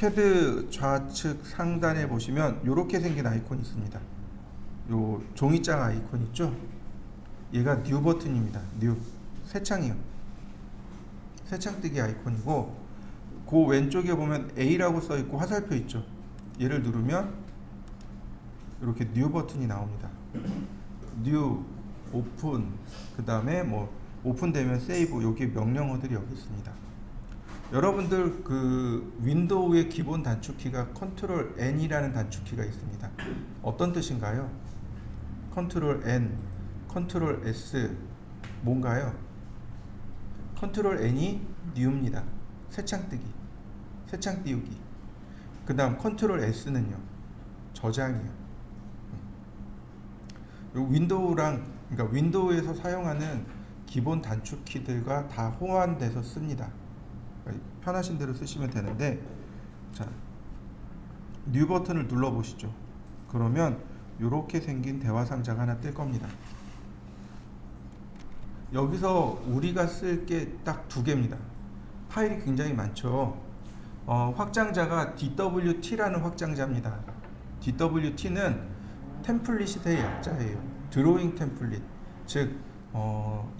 CAD 좌측 상단에 보시면 이렇게 생긴 아이콘이 있습니다. 요 종이장 아이콘 있죠? 얘가 뉴 버튼입니다. 뉴 새창이요. 새창뜨기 아이콘이고, 그 왼쪽에 보면 A라고 써 있고 화살표 있죠? 얘를 누르면 이렇게 뉴 버튼이 나옵니다. 뉴, 오픈, 그 다음에 뭐 오픈되면 세이브, 여기 명령어들이 여기 있습니다. 여러분들 그 윈도우의 기본 단축키가 컨트롤 N이라는 단축키가 있습니다. 어떤 뜻인가요? 컨트롤 N, 컨트롤 S 뭔가요? 컨트롤 N이 뉴입니다. 새창뜨기, 새창 띄우기. 그 다음 컨트롤 S는요, 저장이요. 윈도우랑, 그러니까 윈도우에서 사용하는 기본 단축키들과 다 호환돼서 씁니다. 그러니까 편하신 대로 쓰시면 되는데, 자, 뉴 버튼을 눌러 보시죠. 그러면 이렇게 생긴 대화 상자가 하나 뜰 겁니다. 여기서 우리가 쓸 게 딱 두 개입니다. 파일이 굉장히 많죠. 확장자가 DWT라는 확장자입니다. DWT는 템플릿의 약자예요. 드로잉 템플릿, 즉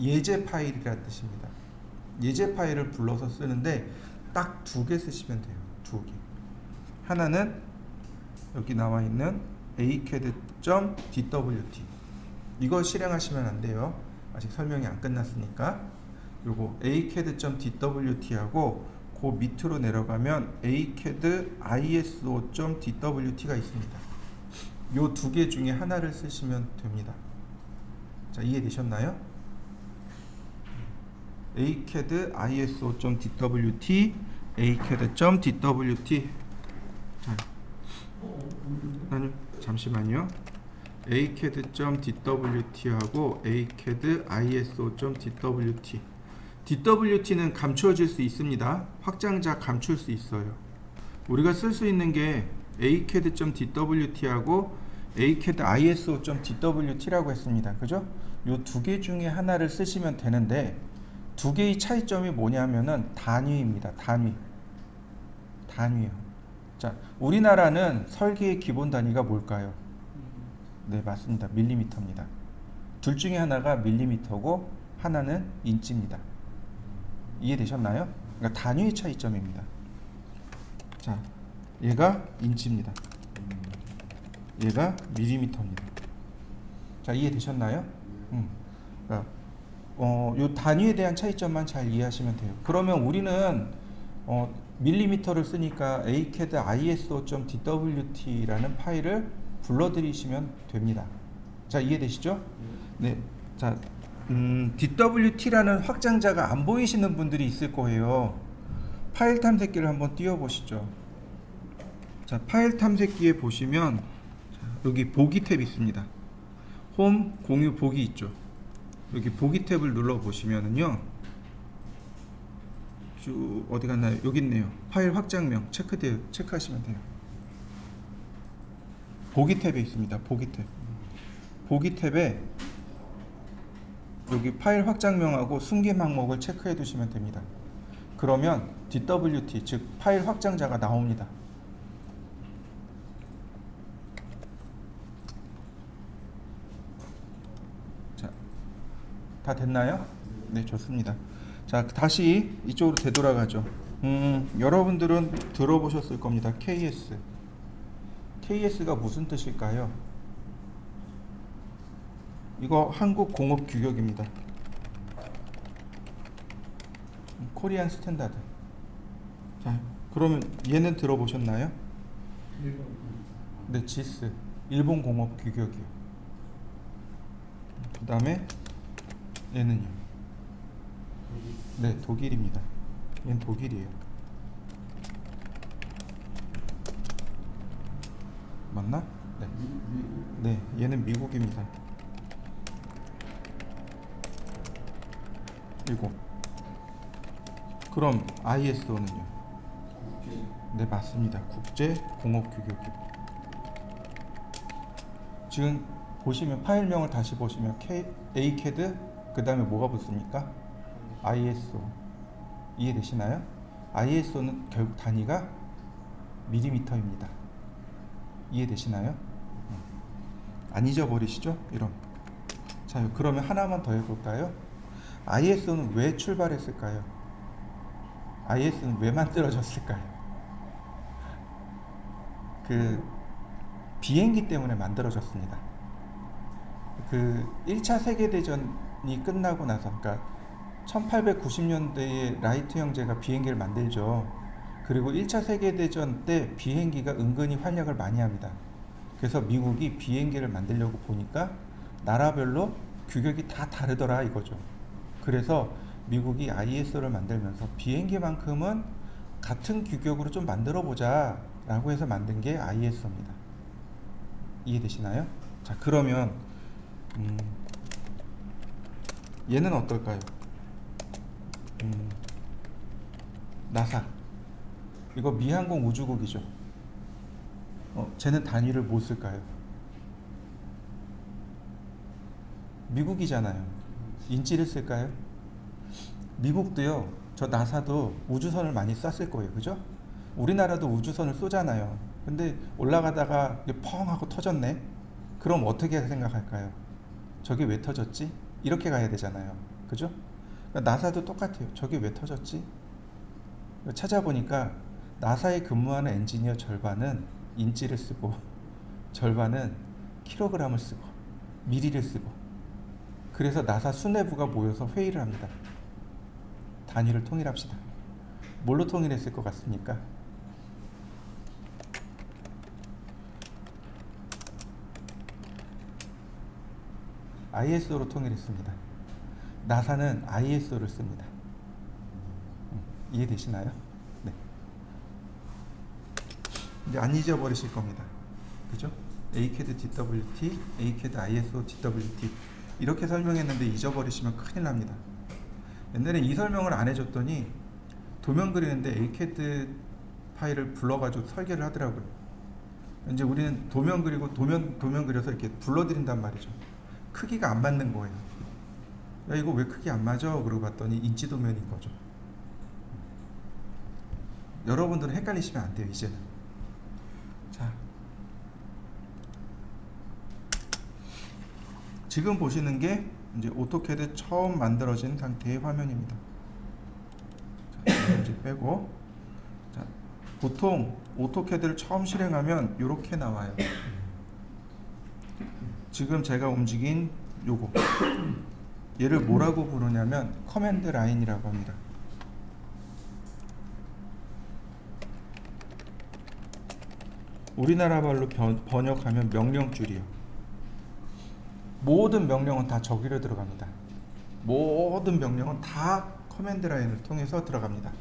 예제 파일이라는 뜻입니다. 예제 파일을 불러서 쓰는데 딱 두 개 쓰시면 돼요. 두 개. 하나는 여기 나와 있는 acad.dwt, 이거 실행하시면 안 돼요. 아직 설명이 안 끝났으니까. 요거 acad.dwt하고 그 밑으로 내려가면 acad iso.dwt가 있습니다. 요 두 개 중에 하나를 쓰시면 됩니다. 자, 이해되셨나요? acad iso.dwt, acad.dwt. 자, 잠시만요. acad.dwt하고 acad iso.dwt. DWT는 감추어질 수 있습니다. 확장자 감출 수 있어요. 우리가 쓸 수 있는 게 acad.dwt하고 acad iso.dwt라고 했습니다. 그죠? 요 두 개 중에 하나를 쓰시면 되는데, 두 개의 차이점이 뭐냐면은 단위입니다. 단위요. 자, 우리나라는 설계의 기본 단위가 뭘까요? 네, 맞습니다. 밀리미터입니다. 둘 중에 하나가 밀리미터고 하나는 인치입니다. 이해되셨나요? 그러니까 단위의 차이점입니다. 자, 얘가 인치입니다. 얘가 밀리미터입니다. 자, 이해되셨나요? 그러니까 요 단위에 대한 차이점만 잘 이해하시면 돼요. 그러면 우리는 밀리미터를 쓰니까 acad iso.dwt라는 파일을 불러들이시면 됩니다. 자, 이해되시죠? 네. 자, DWT라는 확장자가 안 보이시는 분들이 있을 거예요. 파일 탐색기를 한번 띄워보시죠. 자, 파일 탐색기에 보시면 여기 보기 탭이 있습니다. 홈, 공유, 보기 있죠. 여기 보기 탭을 눌러 보시면은요, 쭉 어디 갔나요? 여기 있네요. 파일 확장명 체크하시면 돼요. 보기 탭에 있습니다. 보기 탭. 보기 탭에 여기 파일 확장명하고 숨김 항목을 체크해 두시면 됩니다. 그러면 DWT, 즉 파일 확장자가 나옵니다. 자, 다 됐나요? 네, 좋습니다. 자, 다시 이쪽으로 되돌아가죠. 여러분들은 들어보셨을 겁니다. KS. KS가 무슨 뜻일까요? 이거 한국 공업 규격입니다. 코리안 스탠다드. 자, 그러면 얘는 들어보셨나요? 네, 지스. 일본 공업 규격이요. 그 다음에 얘는요? 네, 독일입니다. 얘는 독일이에요. 맞나? 네. 네, 얘는 미국입니다. 이거. 그럼 ISO는요? 네, 맞습니다. 국제 공업 규격이요. 지금 보시면 파일명을 다시 보시면 acad 그 다음에 뭐가 붙습니까? ISO. 이해되시나요? ISO는 결국 단위가 밀리미터입니다. 이해되시나요? 안 잊어버리시죠? 이런. 자, 그러면 하나만 더 해볼까요? ISO는 왜 출발했을까요? ISO는 왜 만들어졌을까요? 그 비행기 때문에 만들어졌습니다. 그 1차 세계대전이 끝나고 나서, 그러니까 1890년대에 라이트 형제가 비행기를 만들죠. 그리고 1차 세계대전 때 비행기가 은근히 활약을 많이 합니다. 그래서 미국이 비행기를 만들려고 보니까 나라별로 규격이 다 다르더라 이거죠. 그래서 미국이 ISO를 만들면서 비행기만큼은 같은 규격으로 좀 만들어 보자 라고 해서 만든 게 ISO입니다. 이해되시나요? 자, 그러면 얘는 어떨까요? 나사, 이거 미항공 우주국이죠. 쟤는 단위를 뭐 쓸까요? 미국이잖아요. 인치를 쓸까요? 미국도요, 저 나사도 우주선을 많이 쐈을 거예요. 그죠? 우리나라도 우주선을 쏘잖아요. 근데 올라가다가 펑 하고 터졌네? 그럼 어떻게 생각할까요? 저게 왜 터졌지? 이렇게 가야 되잖아요. 그죠? 그러니까 나사도 똑같아요. 저게 왜 터졌지? 찾아보니까 나사에 근무하는 엔지니어 절반은 인치를 쓰고 절반은 킬로그램을 쓰고 미리를 쓰고, 그래서 나사 수뇌부가 모여서 회의를 합니다. 단위를 통일합시다. 뭘로 통일했을 것 같습니까? ISO로 통일했습니다. 나사는 ISO를 씁니다. 이해되시나요? 네. 이제 안 잊어버리실 겁니다. 그죠? ACAD DWT, ACAD ISO DWT 이렇게 설명했는데 잊어버리시면 큰일 납니다. 옛날에 이 설명을 안 해줬더니 도면 그리는데 ACAD 파일을 불러가지고 설계를 하더라고요. 이제 우리는 도면 그리고 도면 그려서 이렇게 불러드린단 말이죠. 크기가 안 맞는 거예요. 야, 이거 왜 크기 안 맞아? 그러고 봤더니 인치 도면인 거죠. 여러분들은 헷갈리시면 안 돼요, 이제는. 자, 지금 보시는 게 이제 오토캐드 처음 만들어진 상태의 화면입니다. 자, 이제 빼고. 자, 보통 오토캐드를 처음 실행하면 이렇게 나와요. 지금 제가 움직인 요거, 얘를 뭐라고 부르냐면 커맨드 라인이라고 합니다. 우리나라 말로 번역하면 명령줄이요. 모든 명령은 다 저기로 들어갑니다. 모든 명령은 다 커맨드 라인을 통해서 들어갑니다.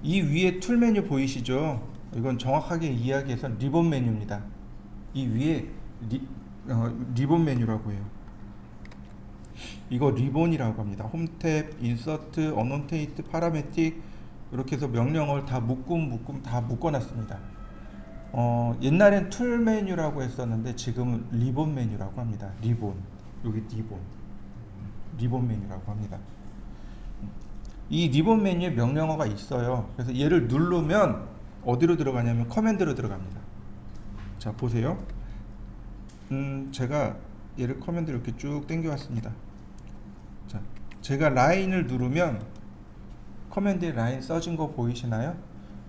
이 위에 툴 메뉴 보이시죠? 이건 정확하게 이야기해서 리본 메뉴입니다. 이 위에 리본 메뉴라고 해요. 이거 리본이라고 합니다. 홈탭, 인서트, 어노테이트, 파라메틱 이렇게 해서 명령을 다 묶음 다 묶어놨습니다. 옛날엔 툴 메뉴라고 했었는데 지금은 리본 메뉴라고 합니다. 리본, 여기 리본 메뉴라고 합니다. 이 리본 메뉴에 명령어가 있어요. 그래서 얘를 누르면 어디로 들어가냐면 커맨드로 들어갑니다. 자, 보세요. 제가 얘를 커맨드로 이렇게 쭉 당겨 왔습니다. 자, 제가 라인을 누르면 커맨드에 라인 써진 거 보이시나요?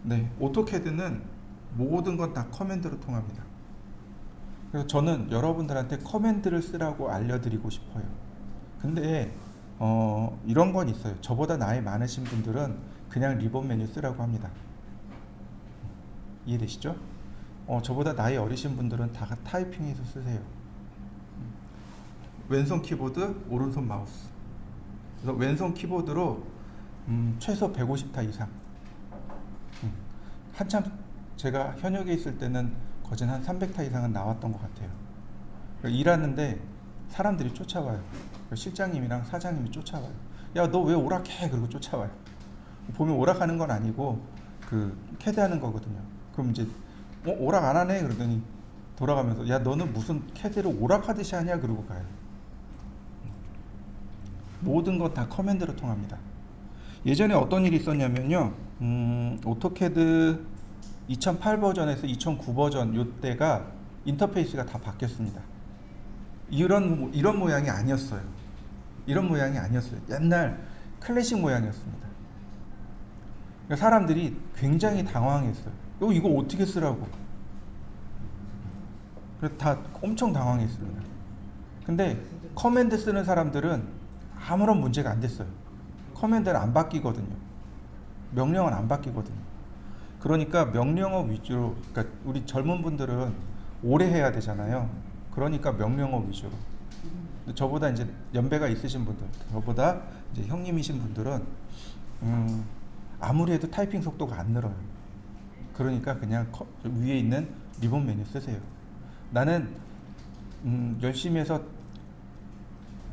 네, 오토캐드는 모든 건 다 커맨드로 통합니다. 그래서 저는 여러분들한테 커맨드를 쓰라고 알려드리고 싶어요. 근데 이런 건 있어요. 저보다 나이 많으신 분들은 그냥 리본 메뉴 쓰라고 합니다. 이해되시죠? 저보다 나이 어리신 분들은 다 타이핑해서 쓰세요. 왼손 키보드, 오른손 마우스. 그래서 왼손 키보드로 최소 150타 이상. 한참 제가 현역에 있을 때는 거진 한 300타 이상은 나왔던 것 같아요. 그러니까 일하는데 사람들이 쫓아와요. 실장님이랑 사장님이 쫓아와요. 야, 너 왜 오락해? 그러고 쫓아와요. 보면 오락하는 건 아니고 그 캐드하는 거거든요. 그럼 이제 오락 안 하네? 그러더니 돌아가면서 야, 너는 무슨 캐드를 오락하듯이 하냐? 그러고 가요. 모든 것 다 커맨드로 통합니다. 예전에 어떤 일이 있었냐면요. 오토캐드 2008 버전에서 2009 버전 요때가 인터페이스가 다 바뀌었습니다. 이런 모양이 아니었어요. 이런 모양이 아니었어요. 옛날 클래식 모양이었습니다. 그러니까 사람들이 굉장히 당황했어요. 이거 어떻게 쓰라고? 그래서 다 엄청 당황했습니다. 근데 커맨드 쓰는 사람들은 아무런 문제가 안 됐어요. 커맨드는 안 바뀌거든요. 명령은 안 바뀌거든요. 그러니까 명령어 위주로, 그러니까 우리 젊은 분들은 오래 해야 되잖아요. 그러니까 명령어 위주로. 저보다 이제 연배가 있으신 분들, 저보다 이제 형님이신 분들은 아무리 해도 타이핑 속도가 안 늘어요. 그러니까 그냥 위에 있는 리본 메뉴 쓰세요. 나는 열심히 해서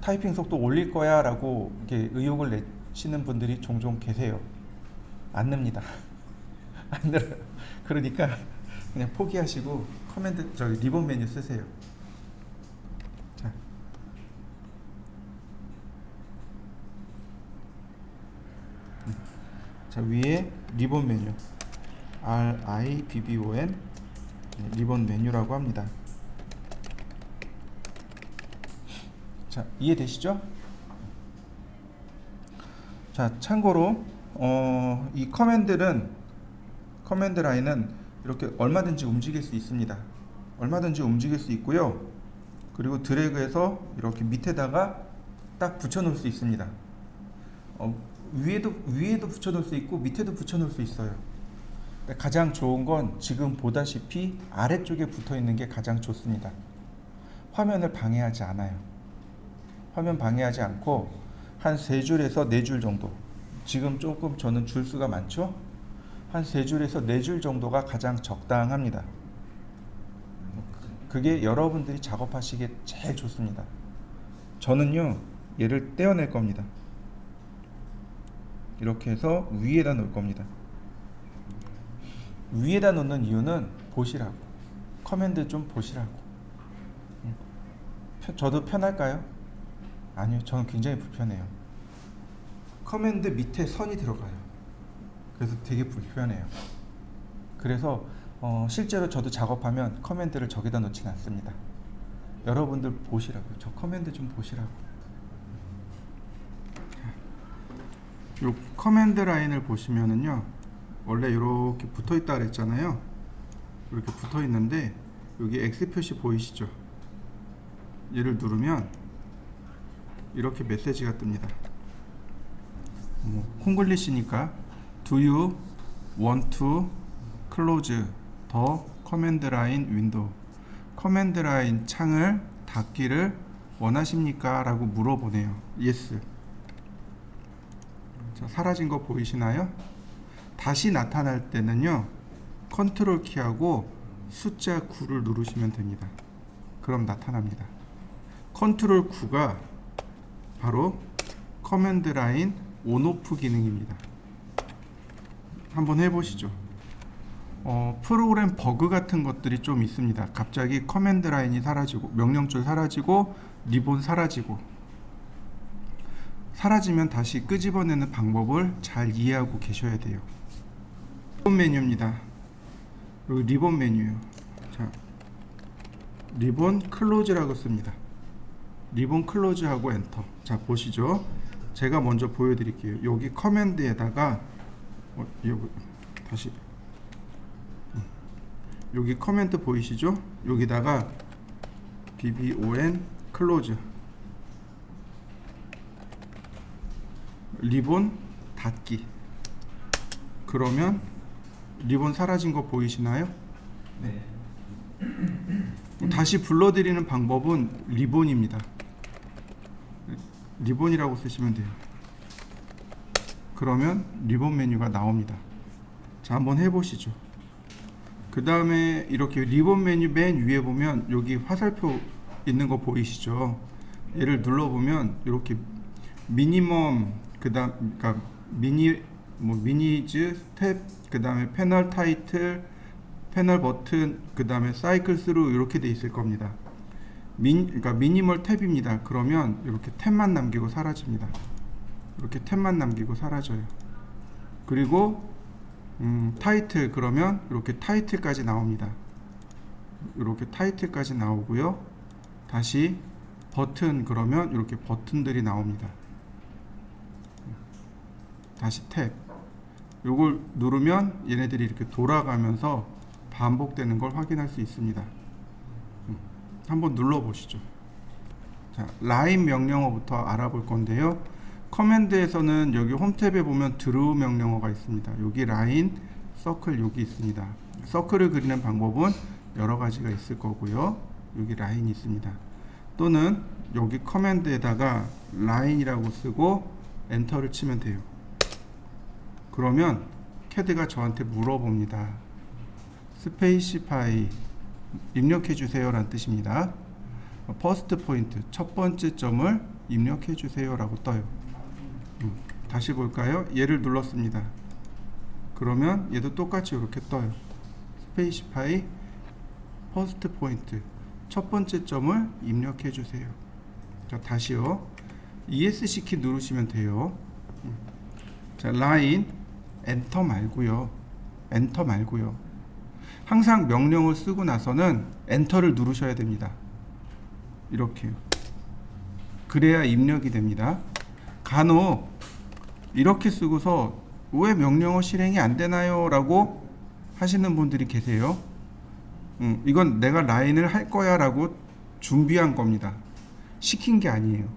타이핑 속도 올릴 거야 라고 이렇게 의욕을 내시는 분들이 종종 계세요. 안 늡니다. 안 늘어요. 그러니까 그냥 포기하시고 리본 메뉴 쓰세요. 자, 위에 리본 메뉴 RIBBON 리본 메뉴라고 합니다. 자, 이해되시죠? 자, 참고로 이 커맨드 라인은 이렇게 얼마든지 움직일 수 있습니다. 얼마든지 움직일 수 있고요. 그리고 드래그해서 이렇게 밑에다가 딱 붙여놓을 수 있습니다. 위에도 붙여놓을 수 있고 밑에도 붙여놓을 수 있어요. 가장 좋은 건 지금 보다시피 아래쪽에 붙어있는 게 가장 좋습니다. 화면을 방해하지 않아요. 화면 방해하지 않고 한 3줄에서 4줄 정도, 지금 조금 저는 줄수가 많죠? 한 3줄에서 4줄 정도가 가장 적당합니다. 그게 여러분들이 작업하시기에 제일 좋습니다. 저는요, 얘를 떼어낼 겁니다. 이렇게 해서 위에다 놓을 겁니다. 위에다 놓는 이유는 보시라고, 커맨드 좀 보시라고. 저도 편할까요? 아니요, 저는 굉장히 불편해요. 커맨드 밑에 선이 들어가요. 그래서 되게 불편해요. 그래서 실제로 저도 작업하면 커맨드를 저기다 놓지는 않습니다. 여러분들 보시라고요. 저 커맨드 좀 보시라고. 요 커맨드 라인을 보시면은요, 원래 이렇게 붙어 있다 그랬잖아요. 이렇게 붙어 있는데 여기 X 표시 보이시죠? 얘를 누르면 이렇게 메시지가 뜹니다. 콩글리시니까 Do you want to close the command line window? 커맨드 라인 창을 닫기를 원하십니까? 라고 물어보네요. Yes. 자, 사라진 거 보이시나요? 다시 나타날 때는요, 컨트롤 키하고 숫자 9를 누르시면 됩니다. 그럼 나타납니다. 컨트롤 9가 바로 커맨드 라인 온오프 기능입니다. 한번 해보시죠. 프로그램 버그 같은 것들이 좀 있습니다. 갑자기 커맨드 라인이 사라지고, 명령줄 사라지고, 리본 사라지고, 사라지면 다시 끄집어내는 방법을 잘 이해하고 계셔야 돼요. 리본 메뉴입니다. 여기 리본 메뉴요. 자, 리본 클로즈라고 씁니다. 리본 클로즈하고 엔터. 자, 보시죠. 제가 먼저 보여드릴게요. 여기 커맨드에다가 다시 여기 커맨드 보이시죠? 여기다가 BBON 클로즈 리본 닫기. 그러면 리본 사라진 거 보이시나요? 네. 다시 불러드리는 방법은 리본입니다. 리본이라고 쓰시면 돼요. 그러면 리본 메뉴가 나옵니다. 자, 한번 해보시죠. 그 다음에 이렇게 리본 메뉴 맨 위에 보면 여기 화살표 있는 거 보이시죠? 얘를 눌러보면 이렇게 미니멈, 그러니까 미니즈 스텝, 그 다음에 패널 타이틀, 패널 버튼, 그 다음에 사이클 스루 이렇게 돼 있을 겁니다. 그러니까 미니멀 탭입니다. 그러면 이렇게 탭만 남기고 사라집니다. 이렇게 탭만 남기고 사라져요. 그리고 타이틀 그러면 이렇게 타이틀까지 나옵니다. 이렇게 타이틀까지 나오고요. 다시 버튼 그러면 이렇게 버튼들이 나옵니다. 다시 탭. 요걸 누르면 얘네들이 이렇게 돌아가면서 반복되는 걸 확인할 수 있습니다. 한번 눌러 보시죠. 자, 라인 명령어부터 알아볼 건데요. 커맨드에서는 여기 홈 탭에 보면 드로우 명령어가 있습니다. 여기 라인, 서클 여기 있습니다. 서클을 그리는 방법은 여러 가지가 있을 거고요. 여기 라인이 있습니다. 또는 여기 커맨드에다가 라인이라고 쓰고 엔터를 치면 돼요. 그러면 캐드가 저한테 물어봅니다. 스페이시파이 입력해 주세요 라는 뜻입니다. 퍼스트 포인트 첫 번째 점을 입력해 주세요 라고 떠요. 다시 볼까요? 얘를 눌렀습니다. 그러면 얘도 똑같이 이렇게 떠요. 스페이시파이 퍼스트 포인트 첫 번째 점을 입력해 주세요. 자, 다시요. ESC 키 누르시면 돼요. 자, 라인 엔터 말고요. 엔터 말고요. 항상 명령을 쓰고 나서는 엔터를 누르셔야 됩니다. 이렇게요. 그래야 입력이 됩니다. 간혹 이렇게 쓰고서 왜 명령어 실행이 안 되나요? 라고 하시는 분들이 계세요. 이건 내가 라인을 할 거야 라고 준비한 겁니다. 시킨 게 아니에요.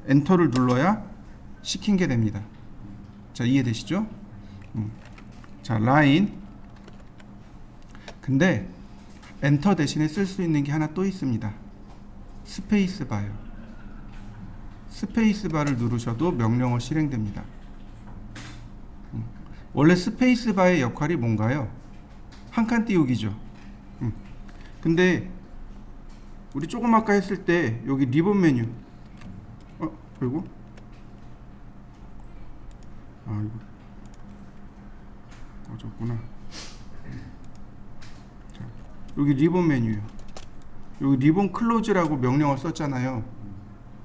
엔터를 눌러야 시킨 게 됩니다. 자, 이해되시죠? 자, 라인. 근데 엔터 대신에 쓸 수 있는 게 하나 또 있습니다. 스페이스 바요. 스페이스 바를 누르셔도 명령어 실행됩니다. 원래 스페이스 바의 역할이 뭔가요? 한 칸 띄우기죠. 근데 우리 조금 아까 했을 때 여기 리본 메뉴 그리고 이거 꺼졌구나. 자, 여기 리본 메뉴요. 여기 리본 클로즈라고 명령을 썼잖아요.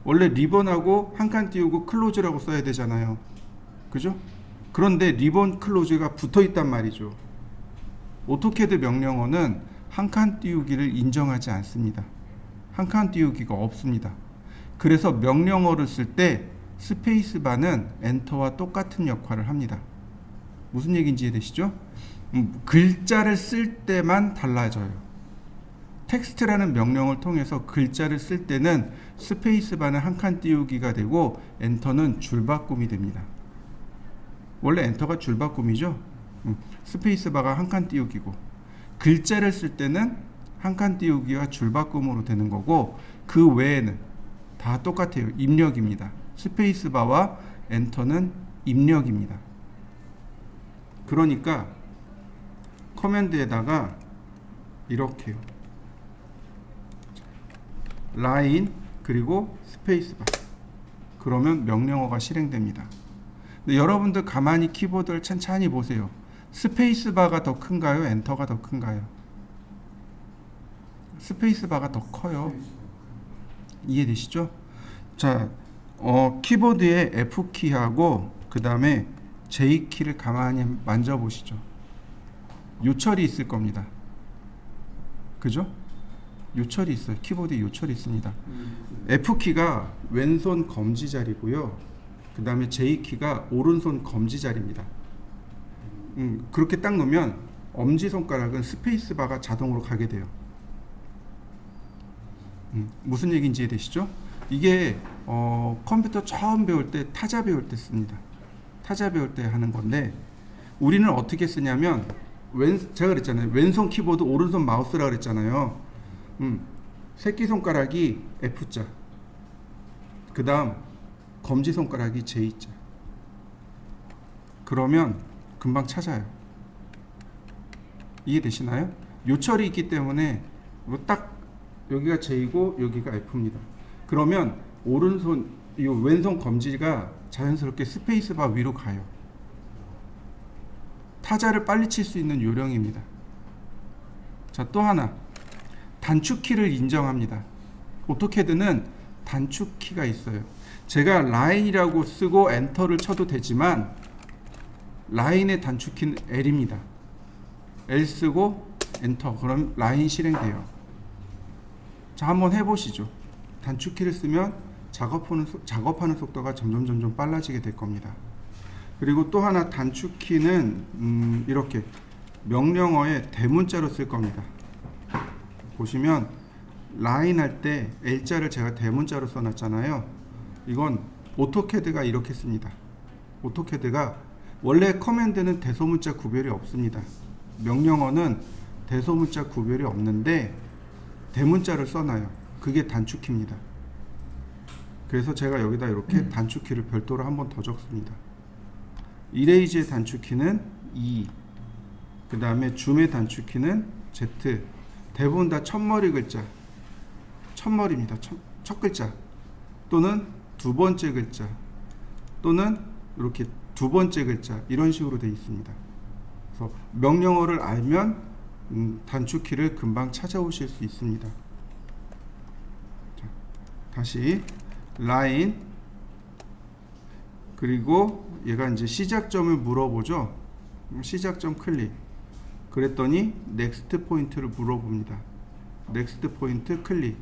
원래 리본하고 한 칸 띄우고 클로즈라고 써야 되잖아요. 그죠? 그런데 리본 클로즈가 붙어 있단 말이죠. 오토캐드 명령어는 한 칸 띄우기를 인정하지 않습니다. 한 칸 띄우기가 없습니다. 그래서 명령어를 쓸 때 스페이스 바는 엔터와 똑같은 역할을 합니다. 무슨 얘기인지 이해되시죠? 글자를 쓸 때만 달라져요. 텍스트라는 명령을 통해서 글자를 쓸 때는 스페이스 바는 한 칸 띄우기가 되고 엔터는 줄바꿈이 됩니다. 원래 엔터가 줄바꿈이죠. 스페이스 바가 한 칸 띄우기고, 글자를 쓸 때는 한 칸 띄우기가 줄바꿈으로 되는 거고, 그 외에는 다 똑같아요. 입력입니다. 스페이스 바와 엔터는 입력입니다. 그러니까 커맨드에다가 이렇게요. 라인 그리고 스페이스 바. 그러면 명령어가 실행됩니다. 근데 여러분들 가만히 키보드를 천천히 보세요. 스페이스 바가 더 큰가요? 엔터가 더 큰가요? 스페이스 바가 더 커요. 이해되시죠? 자, 키보드의 F키하고 그 다음에 J키를 가만히 만져보시죠. 요철이 있을 겁니다. 그죠? 요철이 있어요. 키보드에 요철이 있습니다. F키가 왼손 검지 자리고요. 그 다음에 J키가 오른손 검지 자리입니다. 그렇게 딱 놓으면 엄지손가락은 스페이스바가 자동으로 가게 돼요. 무슨 얘기인지 이해되시죠? 이게 컴퓨터 처음 배울 때, 타자 배울 때 씁니다. 타자 배울 때 하는 건데, 우리는 어떻게 쓰냐면 제가 그랬잖아요. 왼손 키보드 오른손 마우스라 그랬잖아요. 새끼손가락이 F자, 그 다음 검지손가락이 J자. 그러면 금방 찾아요. 이해되시나요? 요철이 있기 때문에 딱 여기가 J고 여기가 F입니다. 그러면 이 왼손 검지가 자연스럽게 스페이스바 위로 가요. 타자를 빨리 칠 수 있는 요령입니다. 자, 또 하나, 단축키를 인정합니다. 오토캐드는 단축키가 있어요. 제가 라인이라고 쓰고 엔터를 쳐도 되지만 라인의 단축키는 L입니다. L 쓰고 엔터. 그럼 라인 실행돼요. 자, 한번 해보시죠. 단축키를 쓰면 작업하는 속도가 점점 빨라지게 될 겁니다. 그리고 또 하나 단축키는 이렇게 명령어에 대문자로 쓸 겁니다. 보시면 라인 할 때 L자를 제가 대문자로 써놨잖아요. 이건 오토캐드가 이렇게 씁니다. 오토캐드가 원래 커맨드는 대소문자 구별이 없습니다. 명령어는 대소문자 구별이 없는데 대문자를 써놔요. 그게 단축키입니다. 그래서 제가 여기다 이렇게 단축키를 별도로 한 번 더 적습니다. 이레이즈의 단축키는 E, 그 다음에 줌의 단축키는 Z. 대부분 다 첫머리 글자, 첫머리입니다. 첫 글자 또는 두 번째 글자 또는 이렇게 두 번째 글자, 이런 식으로 되어 있습니다. 그래서 명령어를 알면 단축키를 금방 찾아오실 수 있습니다. 자, 다시 라인, 그리고 얘가 이제 시작점을 물어보죠. 시작점 클릭. 그랬더니 넥스트 포인트를 물어봅니다. 넥스트 포인트 클릭.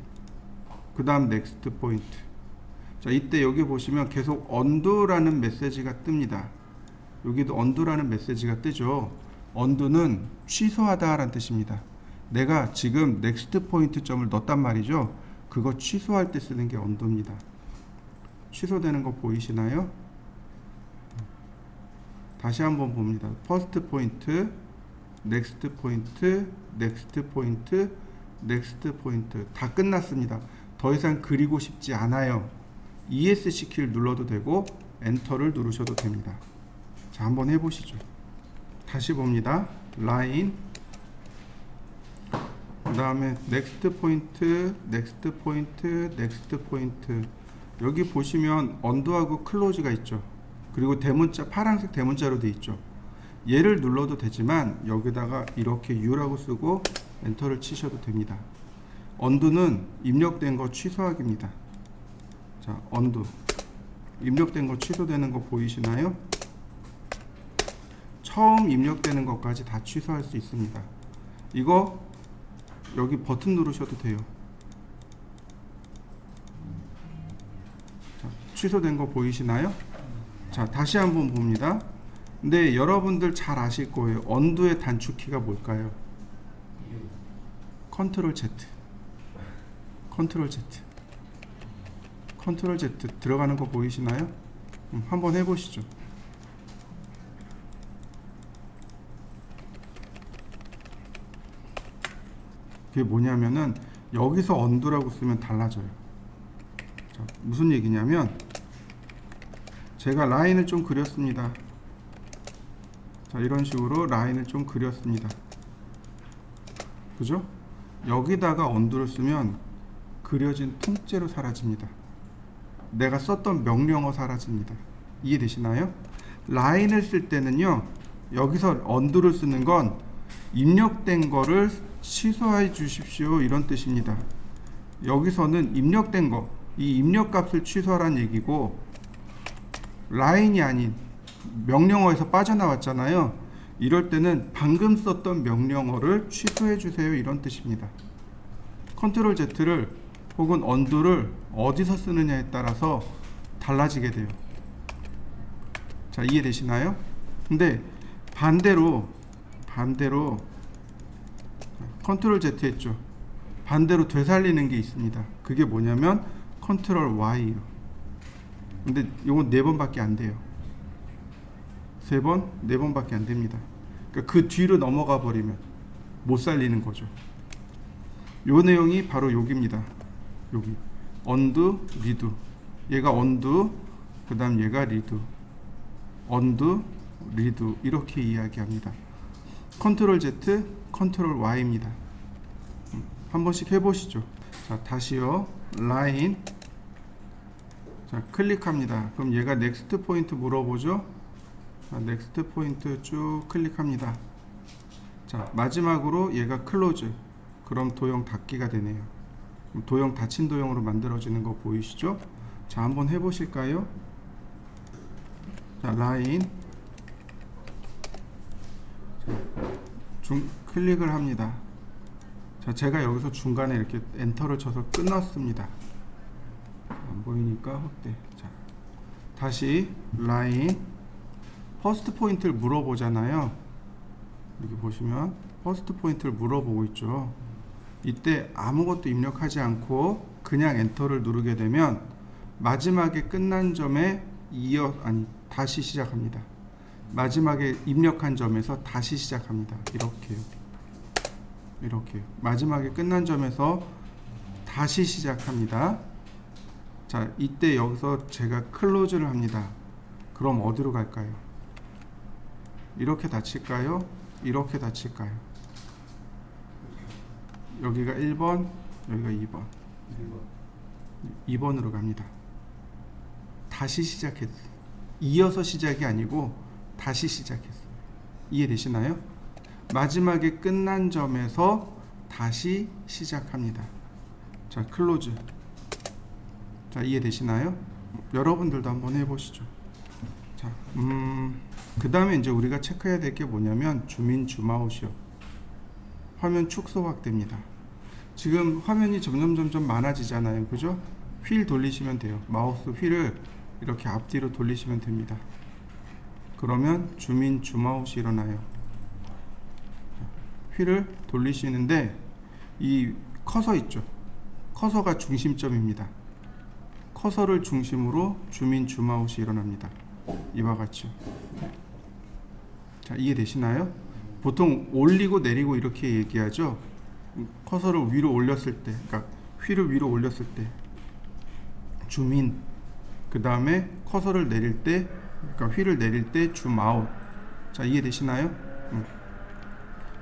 그 다음 넥스트 포인트. 자, 이때 여기 보시면 계속 언두라는 메시지가 뜹니다. 여기도 언두라는 메시지가 뜨죠. 언두는 취소하다 라는 뜻입니다. 내가 지금 넥스트 포인트 점을 넣었단 말이죠. 그거 취소할 때 쓰는 게 언두입니다. 취소되는 거 보이시나요? 다시 한번 봅니다. 퍼스트 포인트, 넥스트 포인트, 넥스트 포인트, 넥스트 포인트. 다 끝났습니다. 더 이상 그리고 싶지 않아요. ESC 키를 눌러도 되고 엔터를 누르셔도 됩니다. 자, 한번 해보시죠. 다시 봅니다. 라인, 그 다음에 넥스트 포인트, 넥스트 포인트, 넥스트 포인트. 여기 보시면 언두하고 클로즈가 있죠. 그리고 대문자, 파란색 대문자로 되어 있죠. 얘를 눌러도 되지만 여기다가 이렇게 U라고 쓰고 엔터를 치셔도 됩니다. 언두는 입력된 거 취소하기입니다. 자, 언두. 입력된 거 취소되는 거 보이시나요? 처음 입력되는 것까지 다 취소할 수 있습니다. 이거 여기 버튼 누르셔도 돼요. 자, 취소된 거 보이시나요? 자, 다시 한번 봅니다. 근데 여러분들 잘 아실 거예요. 언두의 단축키가 뭘까요? 컨트롤 Z. 컨트롤 Z. 컨트롤 Z 들어가는 거 보이시나요? 한번 해보시죠. 그게 뭐냐면은 여기서 언두라고 쓰면 달라져요. 자, 무슨 얘기냐면 제가 라인을 좀 그렸습니다. 자, 이런 식으로 라인을 좀 그렸습니다. 그죠? 여기다가 언두를 쓰면 그려진 통째로 사라집니다. 내가 썼던 명령어 사라집니다. 이해되시나요? 라인을 쓸 때는요, 여기서 언두를 쓰는 건 입력된 거를 취소해 주십시오, 이런 뜻입니다. 여기서는 입력된 거, 이 입력값을 취소하라는 얘기고, 라인이 아닌 명령어에서 빠져나왔잖아요. 이럴 때는 방금 썼던 명령어를 취소해 주세요, 이런 뜻입니다. 컨트롤 Z를 혹은 언두를 어디서 쓰느냐에 따라서 달라지게 돼요. 자, 이해되시나요? 근데 반대로 컨트롤 Z 했죠. 반대로 되살리는 게 있습니다. 그게 뭐냐면 컨트롤 Y예요. 근데 이건 4번밖에 안 돼요. 3번, 4번밖에 안 됩니다. 그러니까 그 뒤로 넘어가 버리면 못 살리는 거죠. 요 내용이 바로 여기입니다. 여기 언두, 리두. 얘가 언두, 그 다음 얘가 리두. 언두, 리두. 이렇게 이야기합니다. 컨트롤 Z, 컨트롤 Y입니다. 한 번씩 해보시죠. 자, 다시요. 라인. 자, 클릭합니다. 그럼 얘가 넥스트 포인트 물어보죠. 자, 넥스트 포인트 쭉 클릭합니다. 자, 마지막으로 얘가 클로즈. 그럼 도형 닫기가 되네요. 도형 닫힌 도형으로 만들어지는 거 보이시죠? 자, 한번 해보실까요? 자, 라인, 클릭을 합니다. 자, 제가 여기서 중간에 이렇게 엔터를 쳐서 끊었습니다. 안 보이니까 확대. 자, 다시 라인 퍼스트 포인트를 물어보잖아요. 여기 보시면 퍼스트 포인트를 물어보고 있죠. 이때 아무것도 입력하지 않고 그냥 엔터를 누르게 되면 마지막에 끝난 점에 다시 시작합니다. 마지막에 입력한 점에서 다시 시작합니다. 이렇게요. 마지막에 끝난 점에서 다시 시작합니다. 자, 이때 여기서 제가 클로즈를 합니다. 그럼 어디로 갈까요? 이렇게 닫힐까요? 이렇게 닫힐까요? 여기가 1번, 여기가 2번. 2번으로 갑니다. 다시 시작했어요. 이어서 시작이 아니고 다시 시작했어요. 이해되시나요? 마지막에 끝난 점에서 다시 시작합니다. 자, 클로즈. 자, 이해되시나요? 여러분들도 한번 해보시죠. 자, 그 다음에 이제 우리가 체크해야 될 게 뭐냐면 줌인, 줌아웃이요. 화면 축소 확대입니다. 지금 화면이 점점 많아지잖아요. 그죠? 휠 돌리시면 돼요. 마우스 휠을 이렇게 앞뒤로 돌리시면 됩니다. 그러면 줌인, 줌아웃이 일어나요. 휠을 돌리시는데 이 커서 있죠. 커서가 중심점입니다. 커서를 중심으로 줌인, 줌아웃이 일어납니다. 이와 같이요. 자, 이해되시나요? 보통 올리고 내리고 이렇게 얘기하죠. 커서를 위로 올렸을 때, 그러니까 휠을 위로 올렸을 때 줌인, 그 다음에 커서를 내릴 때, 그러니까 휠을 내릴 때 줌아웃. 자, 이해되시나요?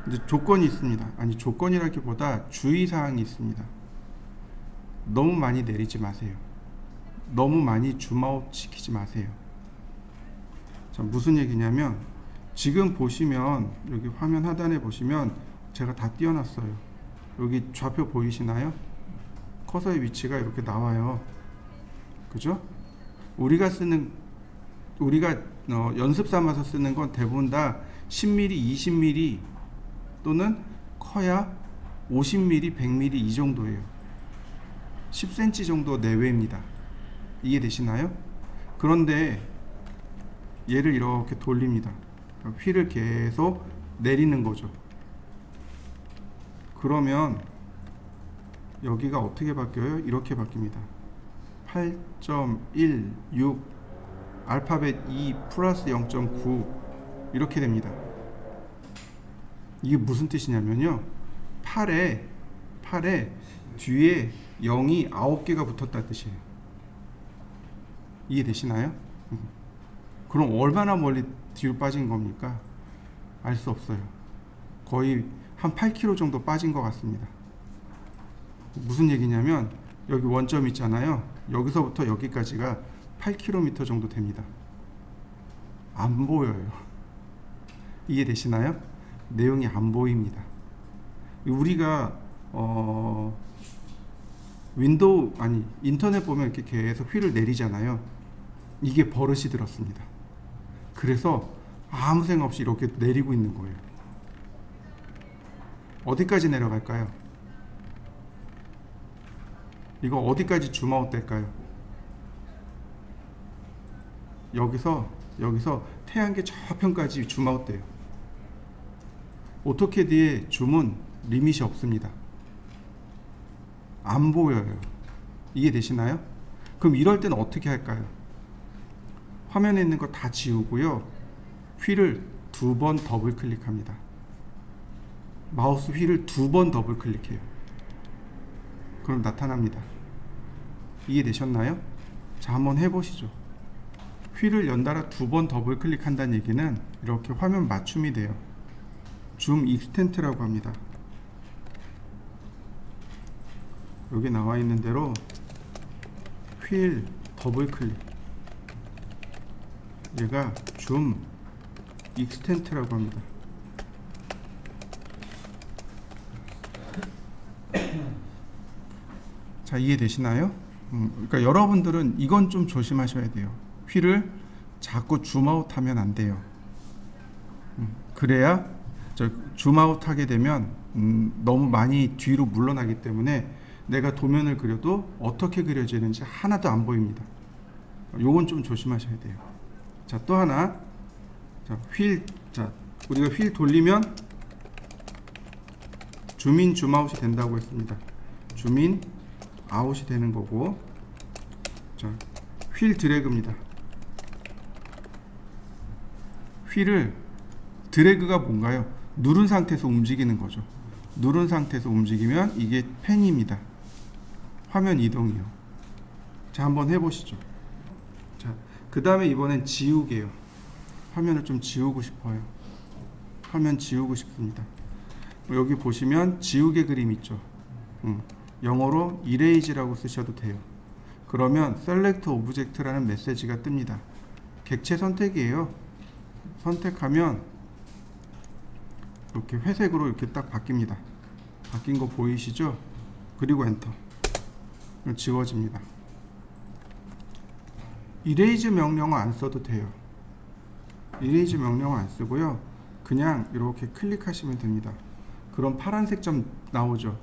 이제 조건이 있습니다. 아니, 조건이라기보다 주의사항이 있습니다. 너무 많이 내리지 마세요. 너무 많이 줌아웃 시키지 마세요. 자, 무슨 얘기냐면 지금 보시면 여기 화면 하단에 보시면 제가 다 띄워놨어요. 여기 좌표 보이시나요? 커서의 위치가 이렇게 나와요. 그죠? 우리가 연습 삼아서 쓰는 건 대부분 다 10mm, 20mm 또는 커야 50mm, 100mm 이 정도예요. 10cm 정도 내외입니다. 이해되시나요? 그런데 얘를 이렇게 돌립니다. 휠을 계속 내리는 거죠. 그러면 여기가 어떻게 바뀌어요? 이렇게 바뀝니다. 8.16 알파벳 2 플러스 0.9 이렇게 됩니다. 이게 무슨 뜻이냐면요, 8에 뒤에 0이 9개가 붙었다는 뜻이에요. 이해되시나요? 그럼 얼마나 멀리 뒤로 빠진 겁니까? 알 수 없어요. 거의 한 8km 정도 빠진 것 같습니다. 무슨 얘기냐면 여기 원점 있잖아요. 여기서부터 여기까지가 8km 정도 됩니다. 안 보여요. 이해되시나요? 내용이 안 보입니다. 우리가 인터넷 보면 이렇게 계속 휠을 내리잖아요. 이게 버릇이 들었습니다. 그래서 아무 생각 없이 이렇게 내리고 있는 거예요. 어디까지 내려갈까요? 이거 어디까지 줌아웃 될까요? 여기서 태양계 저편까지 줌아웃 돼요. 오토캐드의 줌은 리밋이 없습니다. 안 보여요. 이해되시나요? 그럼 이럴 때는 어떻게 할까요? 화면에 있는 거 다 지우고요, 휠을 2번 더블 클릭합니다. 마우스 휠을 2번 더블 클릭해요. 그럼 나타납니다. 이해되셨나요? 자, 한번 해보시죠. 휠을 연달아 2번 더블 클릭한다는 얘기는 이렇게 화면 맞춤이 돼요. 줌 익스텐트라고 합니다. 여기 나와 있는 대로 휠 더블 클릭, 얘가 줌 익스텐트라고 합니다. 자, 이해되시나요? 그러니까 여러분들은 이건 좀 조심하셔야 돼요. 휠을 자꾸 줌아웃 하면 안 돼요. 그래야 저 줌아웃 하게 되면 너무 많이 뒤로 물러나기 때문에 내가 도면을 그려도 어떻게 그려지는지 하나도 안 보입니다. 요건 좀 조심하셔야 돼요. 자, 또 하나. 자, 우리가 휠 돌리면 줌인 줌아웃이 된다고 했습니다. 줌인 아웃이 되는 거고. 자, 휠 드래그입니다. 휠을 드래그가 뭔가요? 누른 상태에서 움직이는 거죠. 누른 상태에서 움직이면 이게 펜입니다. 화면 이동이요. 자, 한번 해보시죠. 자, 그 다음에 이번엔 지우개요. 화면을 좀 지우고 싶어요. 화면 지우고 싶습니다. 여기 보시면 지우개 그림 있죠. 영어로 erase라고 쓰셔도 돼요. 그러면 select object라는 메시지가 뜹니다. 객체 선택이에요. 선택하면 이렇게 회색으로 이렇게 딱 바뀝니다. 바뀐 거 보이시죠? 그리고 엔터. 지워집니다. 이레이즈 명령어 안 써도 돼요. 이레이즈 명령어 안 쓰고요. 그냥 이렇게 클릭하시면 됩니다. 그럼 파란색 점 나오죠.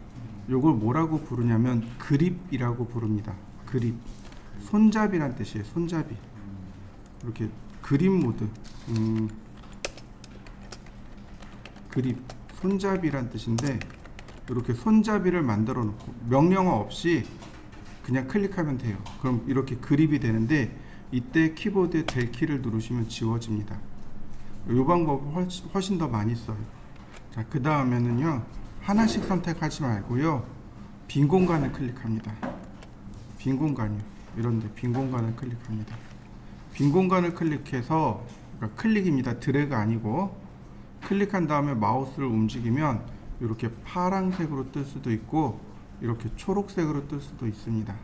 요걸 뭐라고 부르냐면 그립이라고 부릅니다. 그립. 손잡이란 뜻이에요. 손잡이. 이렇게 그립 모드. 그립. 손잡이란 뜻인데 이렇게 손잡이를 만들어 놓고 명령어 없이 그냥 클릭하면 돼요. 그럼 이렇게 그립이 되는데 이때 키보드에 델 키를 누르시면 지워집니다. 이 방법을 훨씬 더 많이 써요. 자, 그 다음에는요, 하나씩 선택하지 말고요, 빈 공간을 클릭합니다. 빈 공간이요. 이런데 빈 공간을 클릭합니다. 빈 공간을 클릭해서, 그러니까 클릭입니다. 드래그 아니고, 클릭한 다음에 마우스를 움직이면 이렇게 파란색으로 뜰 수도 있고 이렇게 초록색으로 뜰 수도 있습니다.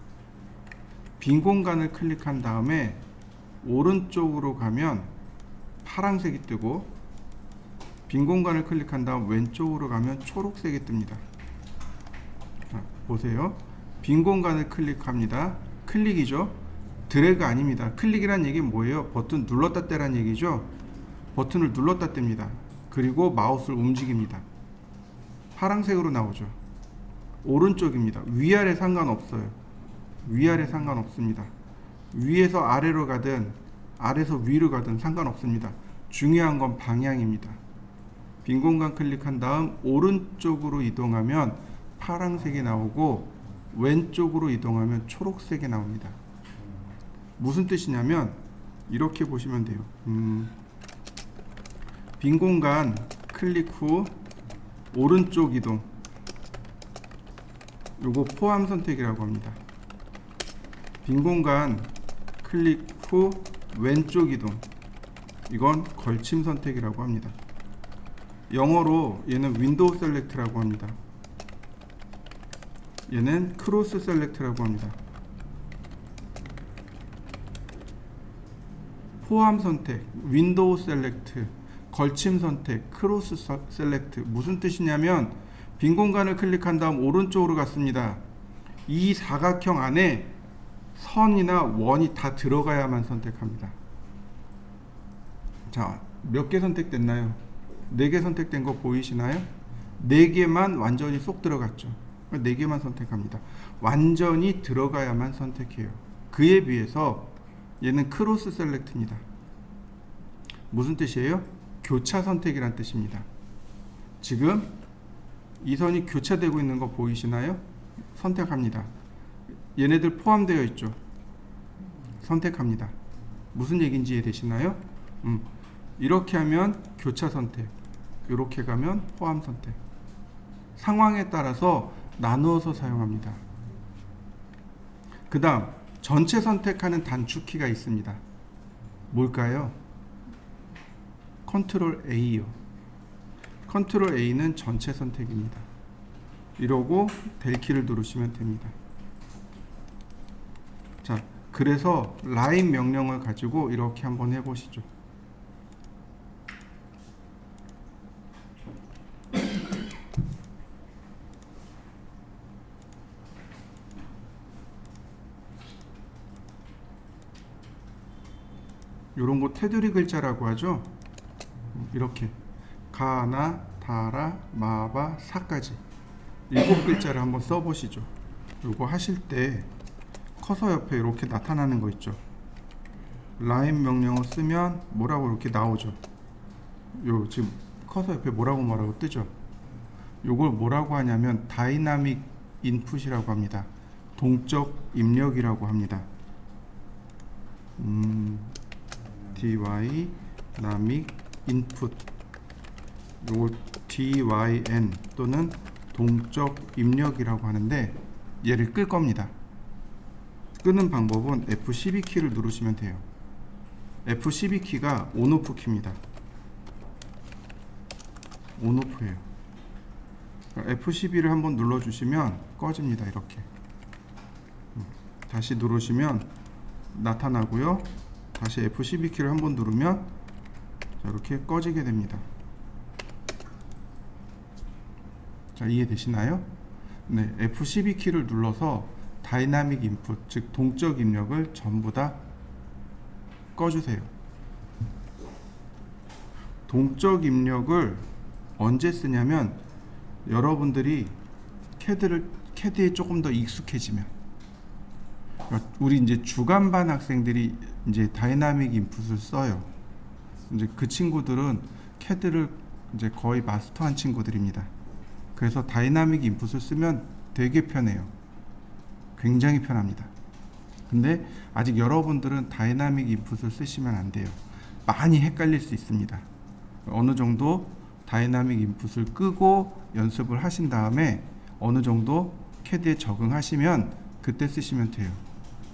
빈 공간을 클릭한 다음에 오른쪽으로 가면 파란색이 뜨고, 빈 공간을 클릭한 다음 왼쪽으로 가면 초록색이 뜹니다. 자, 보세요. 빈 공간을 클릭합니다. 클릭이죠. 드래그 아닙니다. 클릭이란 얘기는 뭐예요? 버튼 눌렀다 떼란 얘기죠. 버튼을 눌렀다 뗍니다. 그리고 마우스를 움직입니다. 파란색으로 나오죠. 오른쪽입니다. 위아래 상관없어요. 위아래 상관없습니다. 위에서 아래로 가든 아래에서 위로 가든 상관없습니다. 중요한 건 방향입니다. 빈 공간 클릭한 다음 오른쪽으로 이동하면 파란색이 나오고 왼쪽으로 이동하면 초록색이 나옵니다. 무슨 뜻이냐면 이렇게 보시면 돼요. 빈 공간 클릭 후 오른쪽 이동, 요거 포함 선택이라고 합니다. 빈 공간 클릭 후 왼쪽 이동, 이건 걸침 선택이라고 합니다. 영어로 얘는 윈도우 셀렉트라고 합니다. 얘는 크로스 셀렉트라고 합니다. 포함 선택, 윈도우 셀렉트, 걸침 선택, 크로스 셀렉트. 무슨 뜻이냐면 빈 공간을 클릭한 다음 오른쪽으로 갔습니다. 이 사각형 안에 선이나 원이 다 들어가야만 선택합니다. 자, 몇 개 선택됐나요? 4개 선택된 거 보이시나요? 4개만 완전히 쏙 들어갔죠. 4개만 선택합니다. 완전히 들어가야만 선택해요. 그에 비해서 얘는 크로스 셀렉트입니다. 무슨 뜻이에요? 교차 선택이란 뜻입니다. 지금 이 선이 교차되고 있는 거 보이시나요? 선택합니다. 얘네들 포함되어 있죠. 선택합니다. 무슨 얘기인지 이해되시나요? 이렇게 하면 교차 선택, 이렇게 가면 포함 선택. 상황에 따라서 나누어서 사용합니다. 그 다음 전체 선택하는 단축키가 있습니다. 뭘까요? 컨트롤 A요. 컨트롤 A는 전체 선택입니다. 이러고 델 키를 누르시면 됩니다. 자, 그래서 라인 명령을 가지고 이렇게 한번 해보시죠. 요런 거 테두리 글자라고 하죠. 이렇게 가나 타라, 마바, 사까지 7글자를 한번 써보시죠. 요거 하실 때 커서 옆에 이렇게 나타나는 거 있죠. 라인 명령어 쓰면 뭐라고 이렇게 나오죠. 요 지금 커서 옆에 뭐라고 뜨죠. 요걸 뭐라고 하냐면 다이나믹 인풋이라고 합니다. 동적 입력이라고 합니다. 다이나믹 인풋, 요거 dyn 또는 동적 입력이라고 하는데 얘를 끌 겁니다. 끄는 방법은 F12 키를 누르시면 돼요. F12 키가 온오프 키입니다. 온오프예요. F12를 한번 눌러주시면 꺼집니다. 이렇게 다시 누르시면 나타나고요. 다시 F12 키를 한번 누르면 자, 이렇게 꺼지게 됩니다. 자, 이해되시나요? 네, F12 키를 눌러서 다이나믹 인풋, 즉 동적 입력을 전부 다 꺼주세요. 동적 입력을 언제 쓰냐면 여러분들이 CAD에 조금 더 익숙해지면, 우리 이제 주간반 학생들이 이제 다이나믹 인풋을 써요. 이제 그 친구들은 CAD를 이제 거의 마스터한 친구들입니다. 그래서 다이나믹 인풋을 쓰면 되게 편해요. 굉장히 편합니다. 근데 아직 여러분들은 다이나믹 인풋을 쓰시면 안 돼요. 많이 헷갈릴 수 있습니다. 어느 정도 다이나믹 인풋을 끄고 연습을 하신 다음에 어느 정도 CAD에 적응하시면 그때 쓰시면 돼요.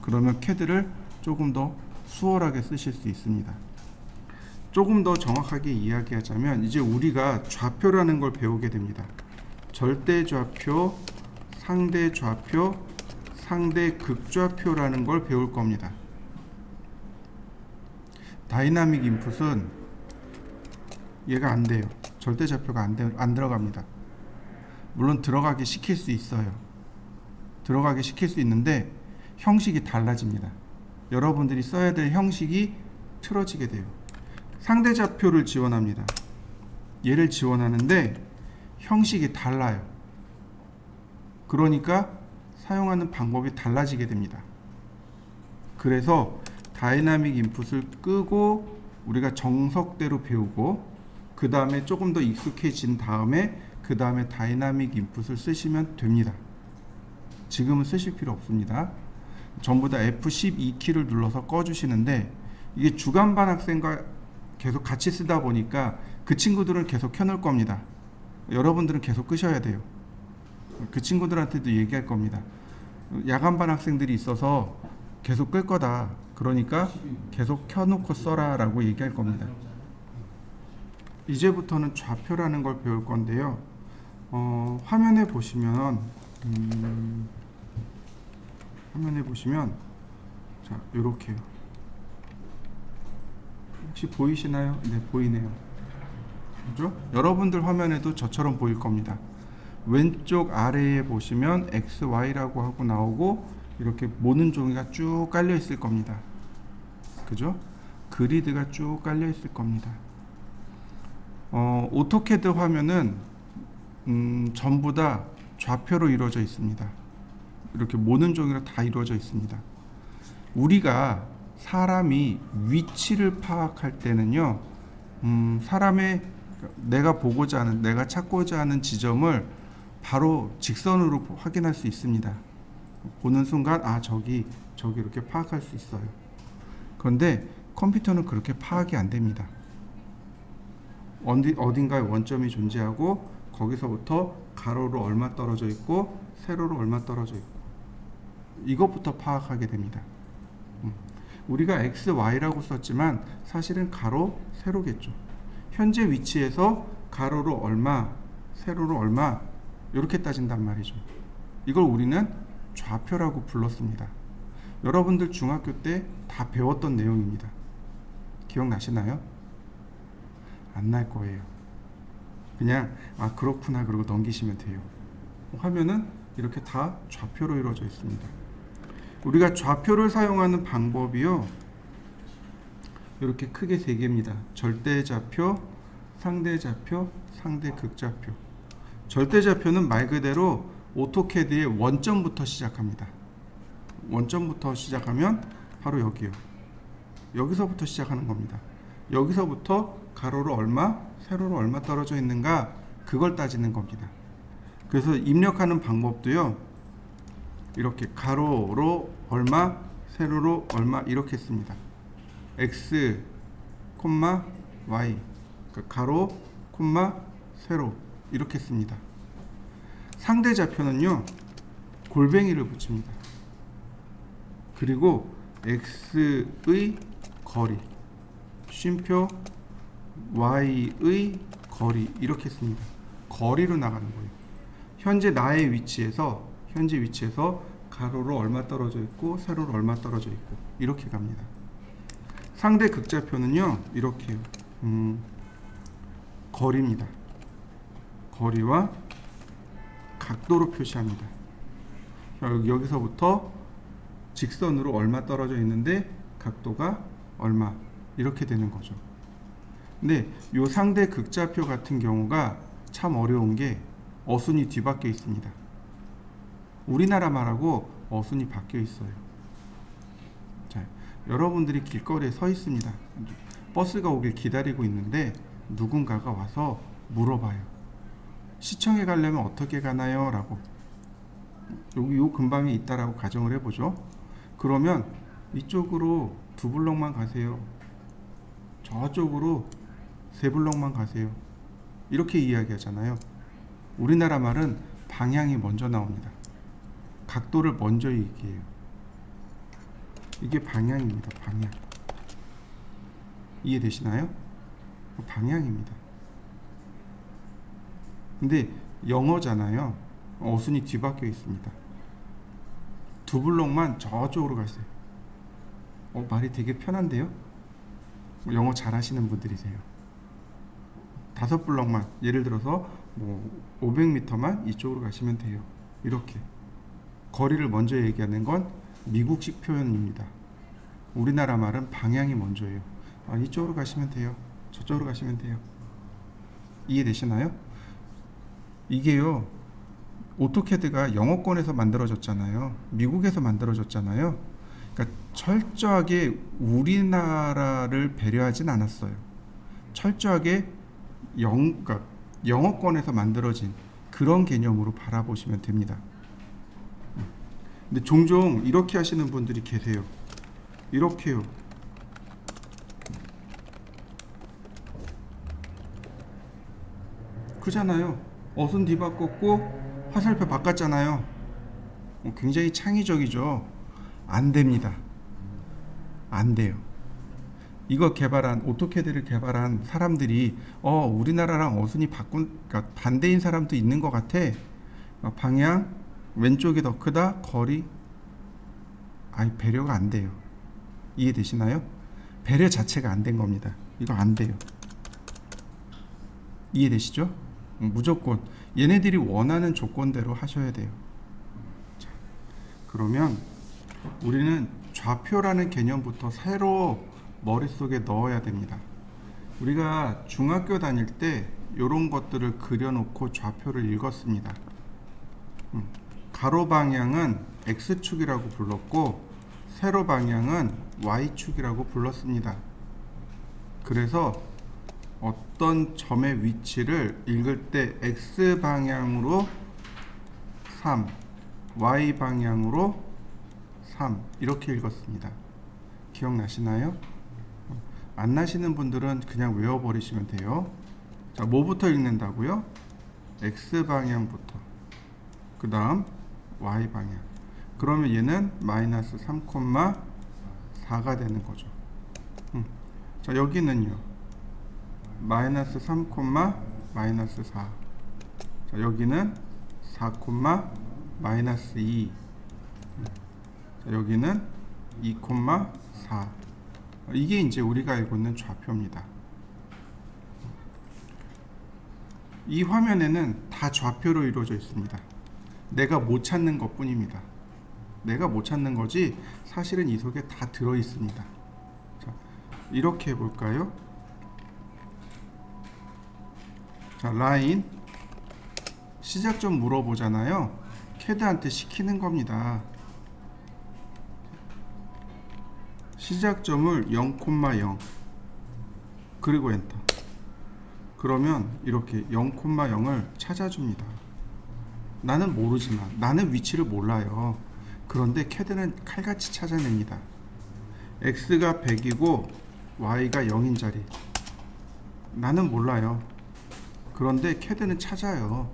그러면 CAD를 조금 더 수월하게 쓰실 수 있습니다. 조금 더 정확하게 이야기하자면 이제 우리가 좌표라는 걸 배우게 됩니다. 절대 좌표, 상대 좌표, 상대 극좌표라는 걸 배울 겁니다. 다이나믹 인풋은 얘가 안 돼요. 절대 좌표가 안 들어갑니다. 물론 들어가게 시킬 수 있어요. 들어가게 시킬 수 있는데 형식이 달라집니다. 여러분들이 써야 될 형식이 틀어지게 돼요. 상대 좌표를 지원합니다. 얘를 지원하는데 형식이 달라요. 그러니까 사용하는 방법이 달라지게 됩니다. 그래서 다이나믹 인풋을 끄고 우리가 정석대로 배우고 그 다음에 조금 더 익숙해진 다음에 그 다음에 다이나믹 인풋을 쓰시면 됩니다. 지금은 쓰실 필요 없습니다. 전부 다 F12 키를 눌러서 꺼주시는데 이게 주간반 학생과 계속 같이 쓰다 보니까 그 친구들은 계속 켜놓을 겁니다. 여러분들은 계속 끄셔야 돼요. 그 친구들한테도 얘기할 겁니다. 야간반 학생들이 있어서 계속 끌 거다. 그러니까 계속 켜놓고 써라 라고 얘기할 겁니다. 이제부터는 좌표라는 걸 배울 건데요. 화면에 보시면 자, 요렇게요. 혹시 보이시나요? 네, 보이네요. 그죠? 여러분들 화면에도 저처럼 보일 겁니다. 왼쪽 아래에 보시면 XY라고 하고 나오고 이렇게 모는 종이가 쭉 깔려 있을 겁니다. 그죠? 그리드가 쭉 깔려 있을 겁니다. 오토캐드 화면은 전부 다 좌표로 이루어져 있습니다. 이렇게 모는 종이로 다 이루어져 있습니다. 우리가 사람이 위치를 파악할 때는요, 사람의 내가 보고자 하는, 내가 찾고자 하는 지점을 바로 직선으로 확인할 수 있습니다. 보는 순간 저기 이렇게 파악할 수 있어요. 그런데 컴퓨터는 그렇게 파악이 안 됩니다. 어딘가에 원점이 존재하고 거기서부터 가로로 얼마 떨어져 있고 세로로 얼마 떨어져 있고 이것부터 파악하게 됩니다. 우리가 X, Y라고 썼지만 사실은 가로, 세로겠죠. 현재 위치에서 가로로 얼마, 세로로 얼마 이렇게 따진단 말이죠. 이걸 우리는 좌표라고 불렀습니다. 여러분들 중학교 때 다 배웠던 내용입니다. 기억나시나요? 안 날 거예요. 그냥 그렇구나 그러고 넘기시면 돼요. 화면은 이렇게 다 좌표로 이루어져 있습니다. 우리가 좌표를 사용하는 방법이요, 이렇게 크게 세 개입니다. 절대 좌표, 상대좌표, 상대극좌표. 절대좌표는 말 그대로 오토캐드의 원점부터 시작합니다. 원점부터 시작하면 바로 여기요. 여기서부터 시작하는 겁니다. 여기서부터 가로로 얼마, 세로로 얼마 떨어져 있는가, 그걸 따지는 겁니다. 그래서 입력하는 방법도요, 이렇게 가로로 얼마, 세로로 얼마 이렇게 씁니다. x, y, 그러니까 가로, 세로 이렇게 씁니다. 상대좌표는요, 골뱅이를 붙입니다. 그리고 x의 거리, 쉼표 y의 거리 이렇게 씁니다. 거리로 나가는 거예요. 현재 나의 위치에서 가로로 얼마 떨어져 있고 세로로 얼마 떨어져 있고 이렇게 갑니다. 상대 극좌표는요, 이렇게요. 거리입니다. 거리와 각도로 표시합니다. 여기서부터 직선으로 얼마 떨어져 있는데 각도가 얼마 이렇게 되는 거죠. 근데 이 상대 극좌표 같은 경우가 참 어려운 게 어순이 뒤바뀌어 있습니다. 우리나라 말하고 어순이 바뀌어 있어요. 자, 여러분들이 길거리에 서 있습니다. 버스가 오길 기다리고 있는데 누군가가 와서 물어봐요. 시청에 가려면 어떻게 가나요? 라고. 여기 요 근방에 있다라고 가정을 해보죠. 그러면 이쪽으로 2블럭만 가세요. 저쪽으로 3블럭만 가세요. 이렇게 이야기하잖아요. 우리나라 말은 방향이 먼저 나옵니다. 각도를 먼저 얘기해요. 이게 방향입니다. 방향. 이해되시나요? 방향입니다. 근데 영어잖아요. 어순이 뒤바뀌어 있습니다. 2블럭만 저쪽으로 가세요. 말이 되게 편한데요? 영어 잘하시는 분들이세요. 5블럭만, 예를 들어서 500m만 이쪽으로 가시면 돼요. 이렇게 거리를 먼저 얘기하는 건 미국식 표현입니다. 우리나라 말은 방향이 먼저예요. 이쪽으로 가시면 돼요. 저쪽으로 가시면 돼요. 이해되시나요? 이게요, 오토캐드가 영어권에서 만들어졌잖아요. 미국에서 만들어졌잖아요. 그러니까 철저하게 우리나라를 배려하진 않았어요. 철저하게 그러니까 영어권에서 만들어진 그런 개념으로 바라보시면 됩니다. 근데 종종 이렇게 하시는 분들이 계세요. 이렇게요. 그잖아요. 어순 뒤바꿨고 화살표 바꿨잖아요. 굉장히 창의적이죠. 안 됩니다. 안 돼요. 이거 개발한, 오토캐드를 개발한 사람들이 우리나라랑 어순이 그러니까 반대인 사람도 있는 것 같아. 방향 왼쪽이 더 크다. 거리 배려가 안 돼요. 이해되시나요? 배려 자체가 안 된 겁니다. 이거 안 돼요. 이해되시죠? 무조건 얘네들이 원하는 조건대로 하셔야 돼요. 자, 그러면 우리는 좌표라는 개념부터 새로 머릿속에 넣어야 됩니다. 우리가 중학교 다닐 때 이런 것들을 그려놓고 좌표를 읽었습니다. 가로 방향은 X축이라고 불렀고 세로 방향은 Y축이라고 불렀습니다. 그래서 어떤 점의 위치를 읽을 때 X 방향으로 3, Y 방향으로 3 이렇게 읽었습니다. 기억나시나요? 안 나시는 분들은 그냥 외워버리시면 돼요. 자, 뭐부터 읽는다고요? X 방향부터. 그 다음 Y 방향. 그러면 얘는 마이너스 3,4가 되는 거죠. 자, 여기는요. 마이너스 3, 마이너스 4. 자, 여기는 4, 마이너스 2. 자, 여기는 2, 4. 이게 이제 우리가 알고 있는 좌표입니다. 이 화면에는 다 좌표로 이루어져 있습니다. 내가 못 찾는 것 뿐입니다. 내가 못 찾는 거지 사실은 이 속에 다 들어 있습니다. 자, 이렇게 해볼까요? 자, 라인 시작점 물어보잖아요. 캐드한테 시키는 겁니다. 시작점을 0,0 그리고 엔터. 그러면 이렇게 0,0을 찾아줍니다. 나는 모르지만, 나는 위치를 몰라요. 그런데 캐드는 칼같이 찾아냅니다. x가 100이고 y가 0인 자리, 나는 몰라요. 그런데 캐드는 찾아요.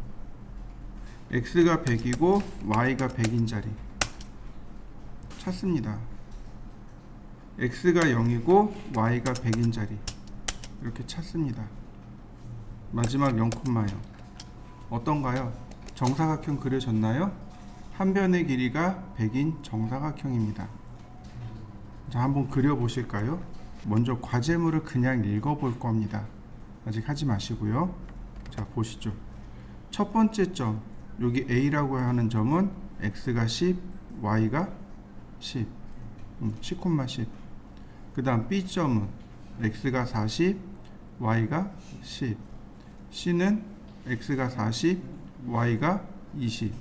x가 100이고 y가 100인 자리 찾습니다. x가 0이고 y가 100인 자리 이렇게 찾습니다. 마지막 0,0 어떤가요? 정사각형 그려졌나요? 한 변의 길이가 100인 정사각형입니다. 자, 한번 그려보실까요? 먼저 과제물을 그냥 읽어볼 겁니다. 아직 하지 마시고요. 자, 보시죠. 첫 번째 점, 여기 A라고 하는 점은 X가 10, Y가 10, 10,10. 그 다음 B점은 X가 40, Y가 10. C는 X가 40, Y가 20.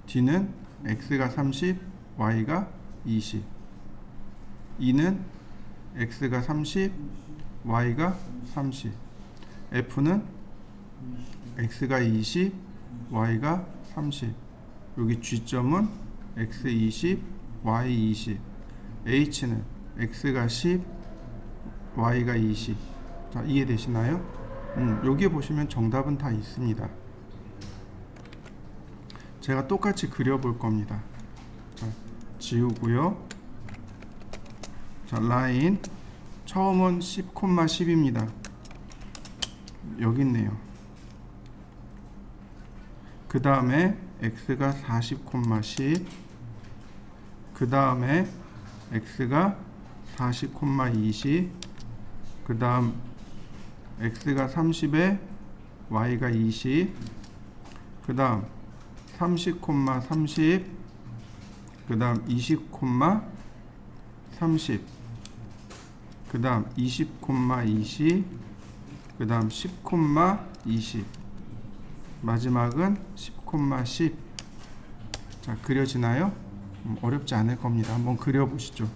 D는 X가 30, Y가 20. E는 X가 30, Y가 30. F는 X가 20, Y가 30. 여기 G점은 X 20, Y 20. H는 X가 10, Y가 20. 자, 이해되시나요? 여기에 보시면 정답은 다 있습니다. 제가 똑같이 그려볼 겁니다. 자, 지우고요. 자, 라인 처음은 10,10입니다. 여기 있네요. 그 다음에 x가 40,10, 그 다음에 x가 40,20, 그 다음 x가 30에 y가 20, 그 다음 30,30, 그 다음 20,30, 그 다음 20,20, 그 다음 10,20, 마지막은 10,10. 자, 그려지나요? 어렵지 않을 겁니다. 한번 그려보시죠.